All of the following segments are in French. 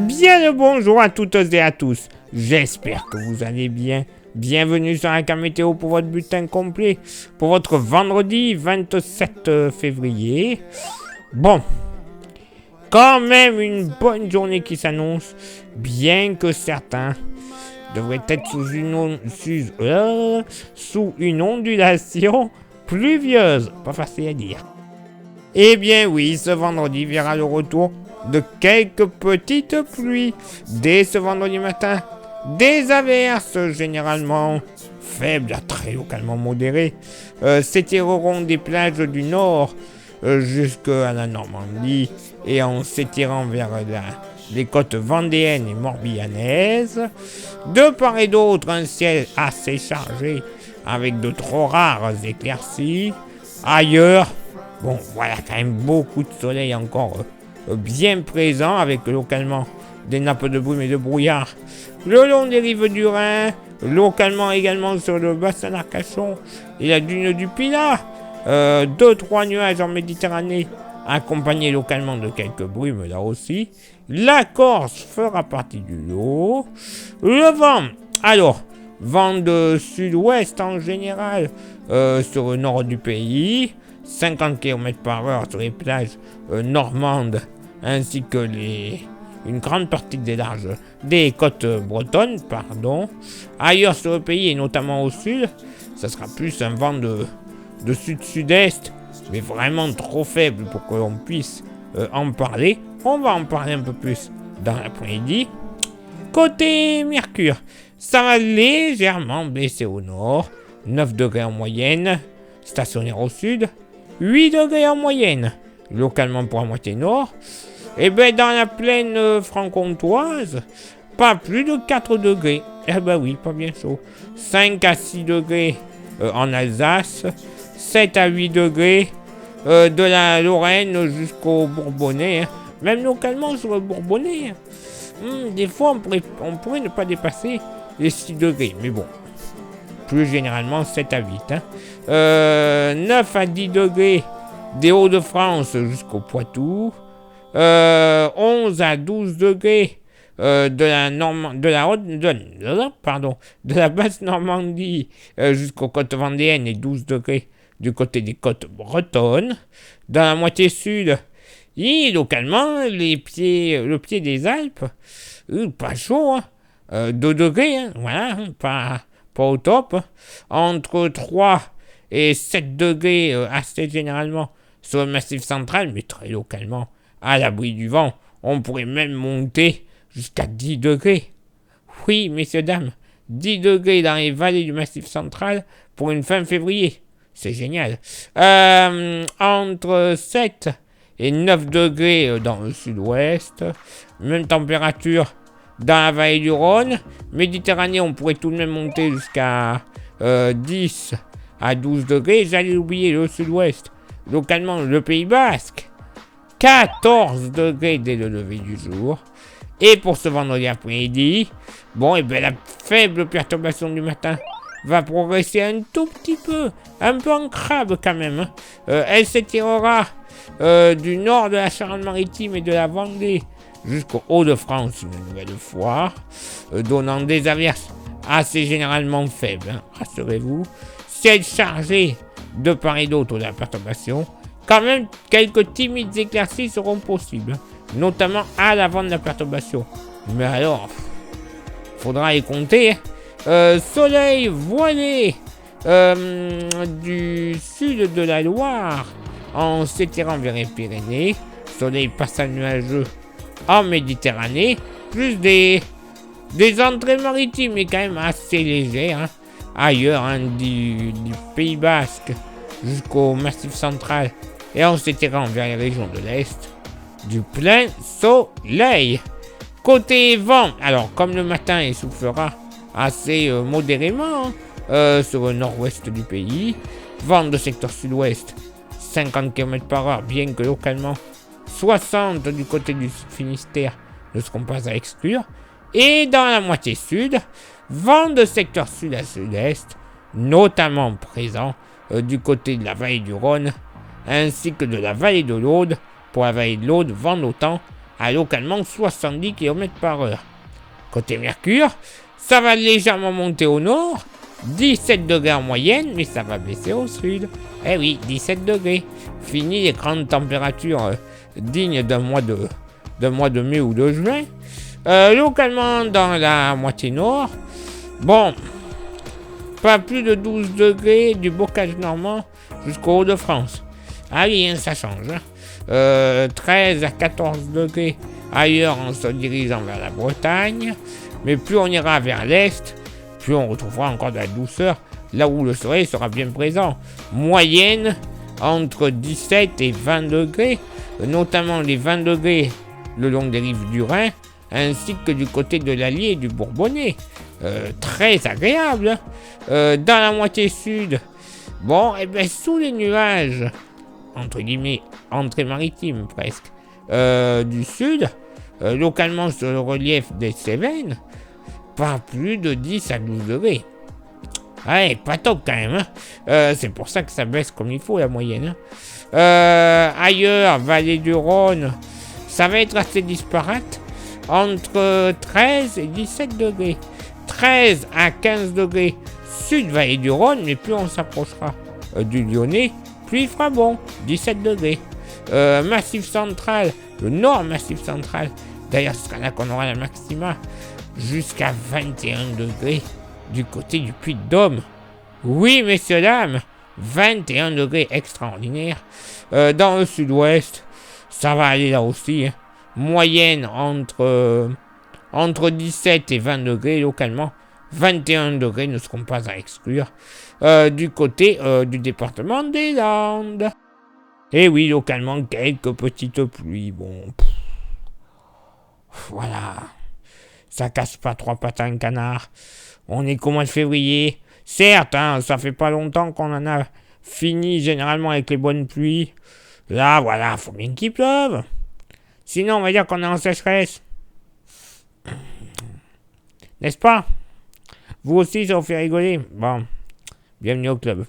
Bien le bonjour à toutes et à tous. J'espère que vous allez bien. Bienvenue sur la carte météo pour votre bulletin complet pour votre vendredi 27 février. Bon, quand même une bonne journée qui s'annonce, bien que certains devraient être sous une ondulation pluvieuse. Pas facile à dire. Eh bien oui, ce vendredi verra le retour de quelques petites pluies. Dès ce vendredi matin, des averses généralement faibles à très localement modérées s'étireront des plages du nord jusqu'à la Normandie et en s'étirant vers les côtes vendéennes et morbihanaises. De part et d'autre, un ciel assez chargé avec de trop rares éclaircies. Ailleurs, bon, voilà quand même beaucoup de soleil encore bien présent avec localement des nappes de brume et de brouillard le long des rives du Rhin, localement également sur le bassin d'Arcachon et la dune du Pilat. 2-3 nuages en Méditerranée accompagnés localement de quelques brumes là aussi. La Corse fera partie du lot. Le vent, alors, vent de sud-ouest en général sur le nord du pays, 50 km/h sur les plages normandes ainsi que une grande partie des côtes bretonnes, Ailleurs sur le pays et notamment au sud, ça sera plus un vent de sud-sud-est, mais vraiment trop faible pour que l'on puisse en parler. On va en parler un peu plus dans l'après-midi. Côté Mercure, ça va légèrement baisser au nord, 9 degrés en moyenne, stationnaire au sud, 8 degrés en moyenne, localement pour la moitié nord. Et bien dans la plaine franc-comtoise, pas plus de 4 degrés. Eh ben oui, pas bien chaud. 5 à 6 degrés en Alsace, 7 à 8 degrés de la Lorraine jusqu'au Bourbonnais. Même localement sur le Bourbonnais. Des fois on pourrait ne pas dépasser les 6 degrés. Mais bon, plus généralement 7 à 8. 9 à 10 degrés des Hauts-de-France jusqu'au Poitou. 11 à 12 degrés de la basse Normandie jusqu'aux côtes vendéennes et 12 degrés du côté des côtes bretonnes. Dans la moitié sud, et localement, le pied des Alpes, pas chaud, 2 degrés, voilà, pas au top. Entre 3 et 7 degrés assez généralement sur le massif central, mais très localement. À l'abri du vent, on pourrait même monter jusqu'à 10 degrés. Oui, messieurs, dames, 10 degrés dans les vallées du Massif central pour une fin février. C'est génial. Entre 7 et 9 degrés dans le sud-ouest. Même température dans la vallée du Rhône. Méditerranée, on pourrait tout de même monter jusqu'à 10 à 12 degrés. J'allais oublier le sud-ouest. Localement, le Pays Basque. 14 degrés dès le lever du jour. Et pour ce vendredi après-midi, la faible perturbation du matin va progresser un tout petit peu, un peu en crabe quand même. Elle s'étirera du nord de la Charente-Maritime et de la Vendée jusqu'au Hauts-de-France une nouvelle fois, donnant des averses assez généralement faibles, rassurez-vous. Ciel chargé de part et d'autre de la perturbation. Quand même, quelques timides éclaircies seront possibles, notamment à l'avant de la perturbation. Mais alors, faudra y compter. Soleil voilé du sud de la Loire en s'étirant vers les Pyrénées. Soleil passant nuageux en Méditerranée. Plus des entrées maritimes, mais quand même assez légères. Ailleurs, du Pays Basque jusqu'au Massif central. Et en s'étirant vers les régions de l'Est, du plein soleil. Côté vent, alors comme le matin il soufflera assez modérément sur le nord-ouest du pays, vent de secteur sud-ouest, 50 km/h, bien que localement 60 du côté du Finistère ne seront pas à exclure. Et dans la moitié sud, vent de secteur sud à sud-est, notamment présent du côté de la vallée du Rhône, ainsi que de la vallée de l'Aude. Pour la vallée de l'Aude, vent d'autant à localement 70 km/h. Côté Mercure, ça va légèrement monter au nord, 17 degrés en moyenne, mais ça va baisser au sud. Eh oui, 17 degrés. Fini les grandes températures dignes d'un mois de mai ou de juin. Localement, dans la moitié nord, bon, pas plus de 12 degrés du bocage normand jusqu'au Hauts-de-France. Allez, ça change. 13 à 14 degrés ailleurs en se dirigeant vers la Bretagne. Mais plus on ira vers l'est, plus on retrouvera encore de la douceur, là où le soleil sera bien présent. Moyenne entre 17 et 20 degrés, notamment les 20 degrés le long des rives du Rhin, ainsi que du côté de l'Allier et du Bourbonnais. Très agréable. Dans la moitié sud, bon, et bien sous les nuages, entre guillemets, entrée maritime presque, du sud, localement sur le relief des Cévennes, pas plus de 10 à 12 degrés. Ouais, pas top quand même. C'est pour ça que ça baisse comme il faut la moyenne. Ailleurs, vallée du Rhône, ça va être assez disparate. Entre 13 et 17 degrés. 13 à 15 degrés sud-vallée du Rhône, mais plus on s'approchera du Lyonnais, plus il fera bon. 17 degrés. Massif central, le nord massif central. D'ailleurs, ce sera là qu'on aura la maxima. Jusqu'à 21 degrés du côté du Puy-de-Dôme. Oui, messieurs, dames, 21 degrés extraordinaires. Dans le sud-ouest, ça va aller là aussi. Hein. Moyenne entre 17 et 20 degrés localement. 21 degrés ne seront pas à exclure du côté du département des Landes. Et oui, localement, quelques petites pluies. Bon, voilà. Ça casse pas trois pattes à un canard. On est qu'au mois de février. Certes, hein, ça fait pas longtemps qu'on en a fini généralement avec les bonnes pluies. Là, voilà, faut bien qu'il pleuve. Sinon, on va dire qu'on est en sécheresse. N'est-ce pas? Vous aussi, ça vous fait rigoler. Bon, bienvenue au club.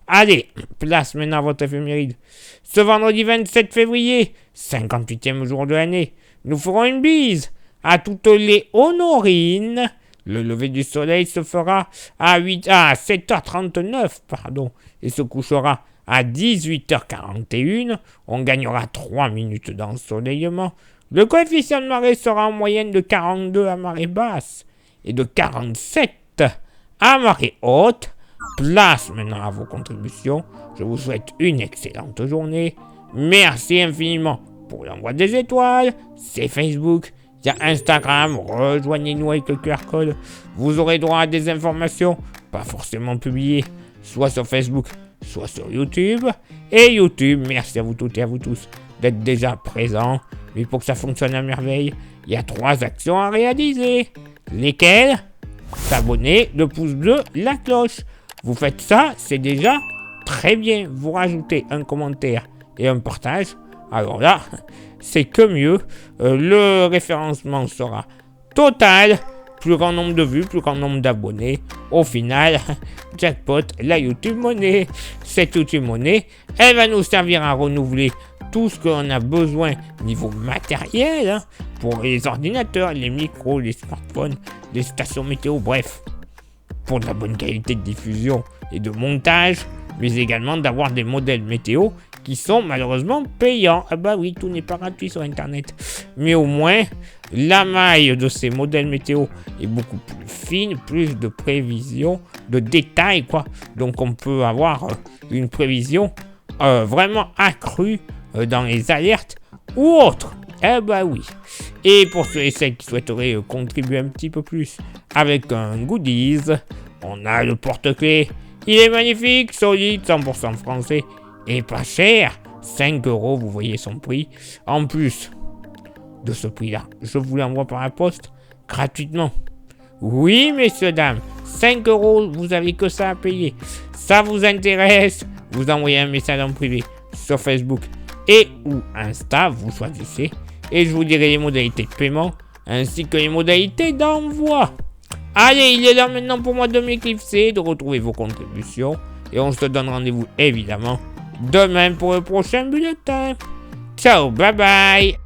Allez, place maintenant à votre éphéméride. Ce vendredi 27 février, 58e jour de l'année, nous ferons une bise à toutes les honorines. Le lever du soleil se fera à 7h39, et se couchera à 18h41. On gagnera 3 minutes d'ensoleillement. Le coefficient de marée sera en moyenne de 42 à marée basse et de 47 à marée haute. Place maintenant à vos contributions. Je vous souhaite une excellente journée. Merci infiniment pour l'envoi des étoiles. C'est Facebook. Il y a Instagram, rejoignez-nous avec le QR code. Vous aurez droit à des informations, pas forcément publiées, soit sur Facebook, soit sur YouTube. Et YouTube, merci à vous toutes et à vous tous d'être déjà présents. Mais pour que ça fonctionne à merveille, il y a 3 actions à réaliser. Lesquelles? S'abonner, le pouce bleu, la cloche. Vous faites ça, c'est déjà très bien. Vous rajoutez un commentaire et un partage. Alors là, c'est que mieux. Le référencement sera total. Plus grand nombre de vues, plus grand nombre d'abonnés. Au final, jackpot, la YouTube Money. Cette YouTube Money, elle va nous servir à renouveler tout ce qu'on a besoin niveau matériel. Hein, pour les ordinateurs, les micros, les smartphones, les stations météo, bref. Pour de la bonne qualité de diffusion et de montage. Mais également d'avoir des modèles météo qui sont malheureusement payants. Ah bah oui, tout n'est pas gratuit sur Internet. Mais au moins, la maille de ces modèles météo est beaucoup plus fine, plus de prévisions, de détails, quoi. Donc on peut avoir une prévision vraiment accrue dans les alertes ou autres. Eh bah oui. Et pour ceux et celles qui souhaiteraient contribuer un petit peu plus avec un goodies, on a le porte-clés. Il est magnifique, solide, 100% français et pas cher. 5 €, vous voyez son prix. En plus de ce prix-là, je vous l'envoie par la poste gratuitement. Oui, messieurs, dames, 5 €, vous avez que ça à payer. Ça vous intéresse? Vous envoyez un message en privé sur Facebook et ou Insta, vous choisissez. Et je vous dirai les modalités de paiement ainsi que les modalités d'envoi. Allez, il est l'heure maintenant pour moi de m'éclipser, de retrouver vos contributions. Et on se donne rendez-vous évidemment demain pour le prochain bulletin. Ciao, bye bye.